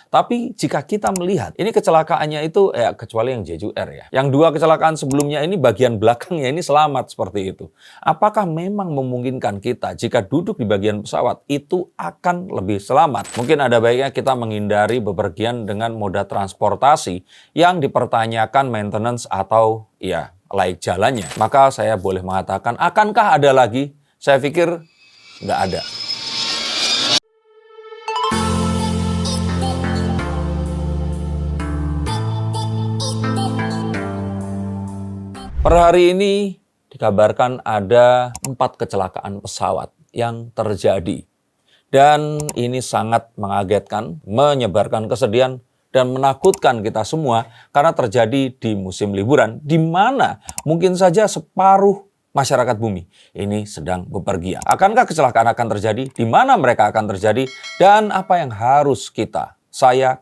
Tapi jika kita melihat, ini kecelakaannya itu, kecuali yang Jeju Air ya. Yang dua kecelakaan sebelumnya ini bagian belakangnya ini selamat seperti itu. Apakah memang memungkinkan kita jika duduk di bagian pesawat itu akan lebih selamat? Mungkin ada baiknya kita menghindari bepergian dengan moda transportasi yang dipertanyakan maintenance atau layak jalannya. Maka saya boleh mengatakan, akankah ada lagi? Saya pikir nggak ada. Per hari ini dikabarkan ada 4 kecelakaan pesawat yang terjadi. Dan ini sangat mengagetkan, menyebarkan kesedihan, dan menakutkan kita semua karena terjadi di musim liburan, di mana mungkin saja separuh masyarakat bumi ini sedang bepergian. Akankah kecelakaan akan terjadi? Di mana mereka akan terjadi? Dan apa yang harus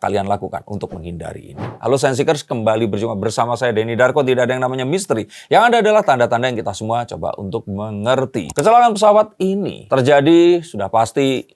kalian lakukan untuk menghindari ini? Halo Science Seekers, kembali berjumpa bersama saya Denny Darko. Tidak ada yang namanya misteri. Yang ada adalah tanda-tanda yang kita semua coba untuk mengerti. Kecelakaan pesawat ini terjadi sudah pasti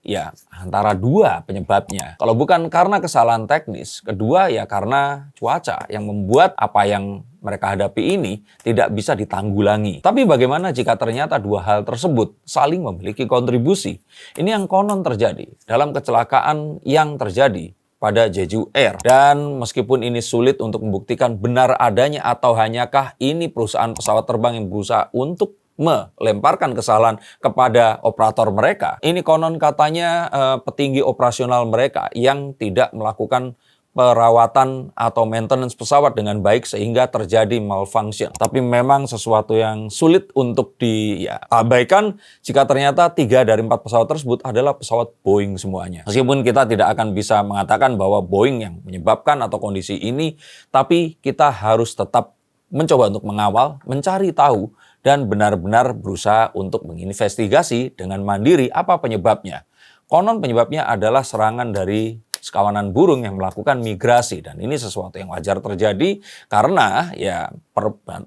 antara 2 penyebabnya. Kalau bukan karena kesalahan teknis, kedua karena cuaca yang membuat apa yang mereka hadapi ini tidak bisa ditanggulangi. Tapi bagaimana jika ternyata 2 hal tersebut saling memiliki kontribusi? Ini yang konon terjadi dalam kecelakaan yang terjadi pada Jeju Air. Dan meskipun ini sulit untuk membuktikan benar adanya atau hanyakah ini perusahaan pesawat terbang yang berusaha untuk melemparkan kesalahan kepada operator mereka. Ini konon katanya petinggi operasional mereka yang tidak melakukan perawatan atau maintenance pesawat dengan baik sehingga terjadi malfunction. Tapi memang sesuatu yang sulit untuk diabaikan jika ternyata 3 dari 4 pesawat tersebut adalah pesawat Boeing semuanya. Meskipun kita tidak akan bisa mengatakan bahwa Boeing yang menyebabkan atau kondisi ini, tapi kita harus tetap mencoba untuk mengawal, mencari tahu, dan benar-benar berusaha untuk menginvestigasi dengan mandiri apa penyebabnya. Konon penyebabnya adalah serangan dari sekawanan burung yang melakukan migrasi, dan ini sesuatu yang wajar terjadi karena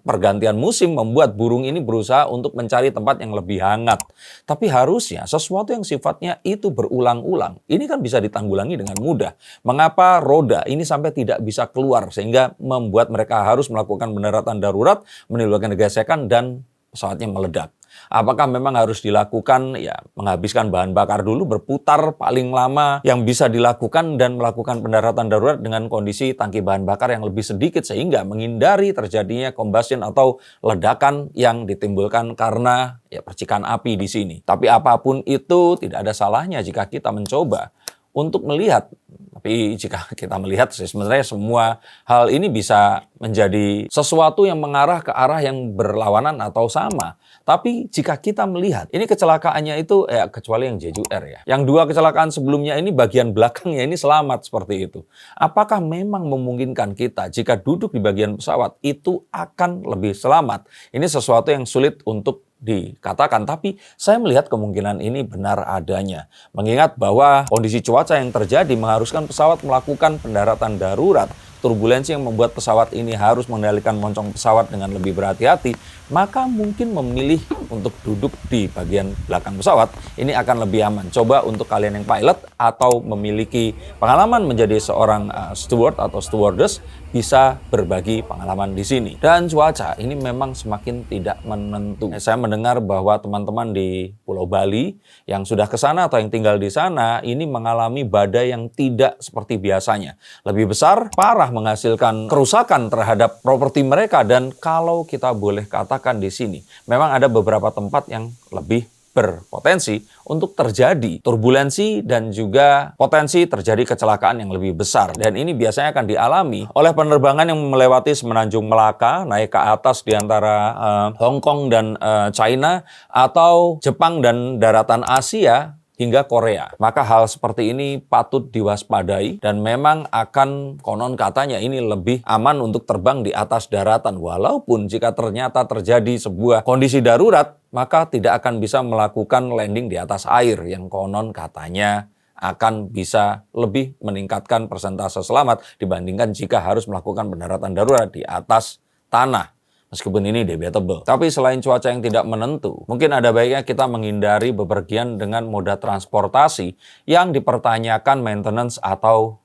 pergantian musim membuat burung ini berusaha untuk mencari tempat yang lebih hangat. Tapi harusnya sesuatu yang sifatnya itu berulang-ulang ini kan bisa ditanggulangi dengan mudah. Mengapa roda ini sampai tidak bisa keluar sehingga membuat mereka harus melakukan pendaratan darurat, menimbulkan gesekan dan pesawatnya meledak? Apakah memang harus dilakukan menghabiskan bahan bakar dulu, berputar paling lama yang bisa dilakukan, dan melakukan pendaratan darurat dengan kondisi tangki bahan bakar yang lebih sedikit sehingga menghindari terjadinya combustion atau ledakan yang ditimbulkan karena percikan api di sini. Tapi apapun itu tidak ada salahnya jika kita mencoba untuk melihat. Tapi jika kita melihat sebenarnya semua hal ini bisa menjadi sesuatu yang mengarah ke arah yang berlawanan atau sama. Tapi jika kita melihat, ini kecelakaannya itu kecuali yang Jeju Air ya. Yang 2 kecelakaan sebelumnya ini bagian belakangnya ini selamat seperti itu. Apakah memang memungkinkan kita jika duduk di bagian pesawat itu akan lebih selamat? Ini sesuatu yang sulit untuk dikatakan, tapi saya melihat kemungkinan ini benar adanya. Mengingat bahwa kondisi cuaca yang terjadi mengharuskan pesawat melakukan pendaratan darurat, turbulensi yang membuat pesawat ini harus mengendalikan moncong pesawat dengan lebih berhati-hati, maka mungkin memilih untuk duduk di bagian belakang pesawat ini akan lebih aman. Coba untuk kalian yang pilot atau memiliki pengalaman menjadi seorang steward atau stewardess, bisa berbagi pengalaman di sini. Dan cuaca ini memang semakin tidak menentu. Saya mendengar bahwa teman-teman di Pulau Bali yang sudah ke sana atau yang tinggal di sana ini mengalami badai yang tidak seperti biasanya. Lebih besar, parah, menghasilkan kerusakan terhadap properti mereka. Dan kalau kita boleh katakan di sini, memang ada beberapa tempat yang lebih berpotensi untuk terjadi turbulensi dan juga potensi terjadi kecelakaan yang lebih besar. Dan ini biasanya akan dialami oleh penerbangan yang melewati Semenanjung Melaka, naik ke atas di antara Hong Kong dan China, atau Jepang dan daratan Asia hingga Korea. Maka hal seperti ini patut diwaspadai, dan memang akan konon katanya ini lebih aman untuk terbang di atas daratan. Walaupun jika ternyata terjadi sebuah kondisi darurat, maka tidak akan bisa melakukan landing di atas air yang konon katanya akan bisa lebih meningkatkan persentase selamat dibandingkan jika harus melakukan pendaratan darurat di atas tanah. Meskipun ini debatable. Tapi selain cuaca yang tidak menentu, mungkin ada baiknya kita menghindari bepergian dengan moda transportasi yang dipertanyakan maintenance atau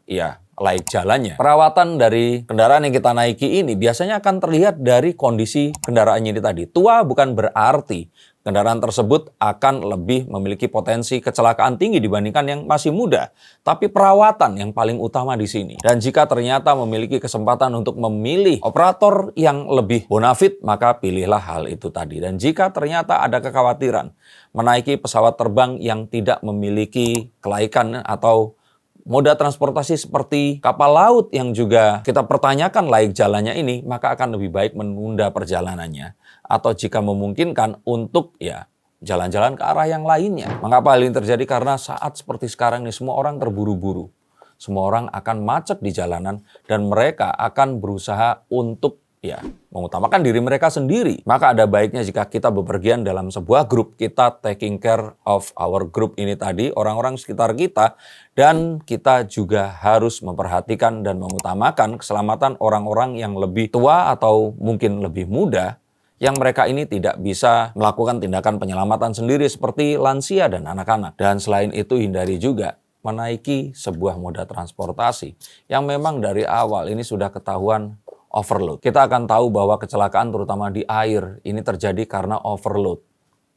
laik jalannya. Perawatan dari kendaraan yang kita naiki ini biasanya akan terlihat dari kondisi kendaraannya ini tadi. Tua bukan berarti kendaraan tersebut akan lebih memiliki potensi kecelakaan tinggi dibandingkan yang masih muda. Tapi perawatan yang paling utama di sini. Dan jika ternyata memiliki kesempatan untuk memilih operator yang lebih bonafit, maka pilihlah hal itu tadi. Dan jika ternyata ada kekhawatiran menaiki pesawat terbang yang tidak memiliki kelaikan atau moda transportasi seperti kapal laut yang juga kita pertanyakan laik jalannya ini, maka akan lebih baik menunda perjalanannya. Atau jika memungkinkan untuk jalan-jalan ke arah yang lainnya. Mengapa hal ini terjadi? Karena saat seperti sekarang ini semua orang terburu-buru. Semua orang akan macet di jalanan dan mereka akan berusaha untuk mengutamakan diri mereka sendiri. Maka ada baiknya jika kita bepergian dalam sebuah grup, kita taking care of our group ini tadi, orang-orang sekitar kita, dan kita juga harus memperhatikan dan mengutamakan keselamatan orang-orang yang lebih tua atau mungkin lebih muda, yang mereka ini tidak bisa melakukan tindakan penyelamatan sendiri seperti lansia dan anak-anak. Dan selain itu hindari juga menaiki sebuah moda transportasi yang memang dari awal ini sudah ketahuan overload. Kita akan tahu bahwa kecelakaan terutama di air ini terjadi karena overload,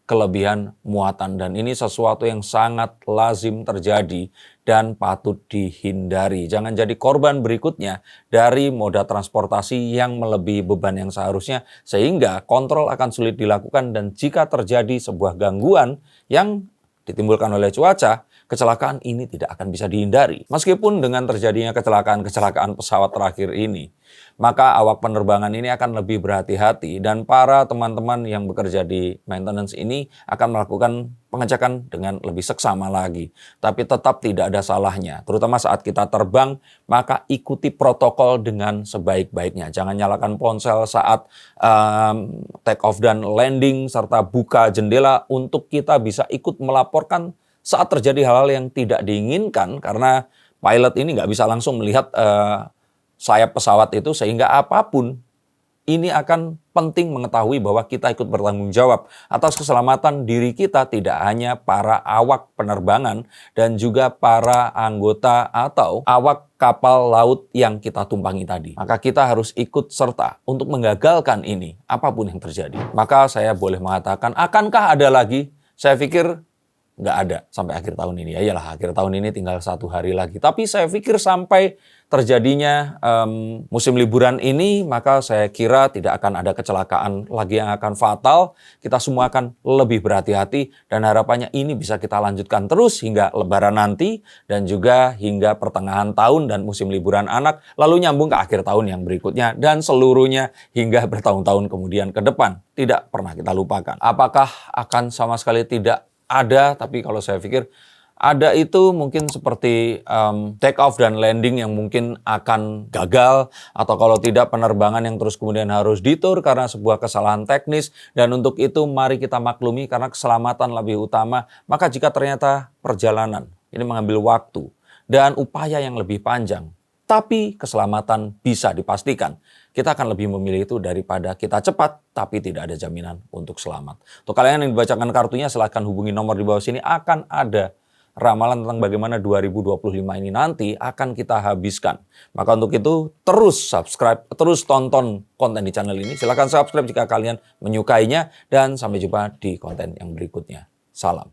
kelebihan muatan, dan ini sesuatu yang sangat lazim terjadi dan patut dihindari. Jangan jadi korban berikutnya dari moda transportasi yang melebihi beban yang seharusnya sehingga kontrol akan sulit dilakukan, dan jika terjadi sebuah gangguan yang ditimbulkan oleh cuaca, kecelakaan ini tidak akan bisa dihindari. Meskipun dengan terjadinya kecelakaan pesawat terakhir ini, maka awak penerbangan ini akan lebih berhati-hati dan para teman-teman yang bekerja di maintenance ini akan melakukan pengecekan dengan lebih seksama lagi. Tapi tetap tidak ada salahnya, terutama saat kita terbang, maka ikuti protokol dengan sebaik-baiknya. Jangan nyalakan ponsel saat take off dan landing, serta buka jendela untuk kita bisa ikut melaporkan saat terjadi hal-hal yang tidak diinginkan, karena pilot ini nggak bisa langsung melihat sayap pesawat itu, sehingga apapun ini akan penting mengetahui bahwa kita ikut bertanggung jawab atas keselamatan diri kita, tidak hanya para awak penerbangan dan juga para anggota atau awak kapal laut yang kita tumpangi tadi. Maka kita harus ikut serta untuk menggagalkan ini, apapun yang terjadi. Maka saya boleh mengatakan, akankah ada lagi? Saya pikir nggak ada sampai akhir tahun ini. Ya iyalah, akhir tahun ini tinggal 1 hari lagi. Tapi saya pikir sampai terjadinya musim liburan ini, maka saya kira tidak akan ada kecelakaan lagi yang akan fatal. Kita semua akan lebih berhati-hati dan harapannya ini bisa kita lanjutkan terus hingga Lebaran nanti dan juga hingga pertengahan tahun dan musim liburan anak, lalu nyambung ke akhir tahun yang berikutnya dan seluruhnya hingga bertahun-tahun kemudian ke depan. Tidak pernah kita lupakan. Apakah akan sama sekali tidak ada? Tapi kalau saya pikir ada itu mungkin seperti take off dan landing yang mungkin akan gagal, atau kalau tidak penerbangan yang terus kemudian harus ditur karena sebuah kesalahan teknis, dan untuk itu mari kita maklumi karena keselamatan lebih utama. Maka jika ternyata perjalanan ini mengambil waktu dan upaya yang lebih panjang, tapi keselamatan bisa dipastikan, kita akan lebih memilih itu daripada kita cepat, tapi tidak ada jaminan untuk selamat. Untuk kalian yang dibacakan kartunya, silahkan hubungi nomor di bawah sini. Akan ada ramalan tentang bagaimana 2025 ini nanti akan kita habiskan. Maka untuk itu, terus subscribe, terus tonton konten di channel ini. Silahkan subscribe jika kalian menyukainya, dan sampai jumpa di konten yang berikutnya. Salam.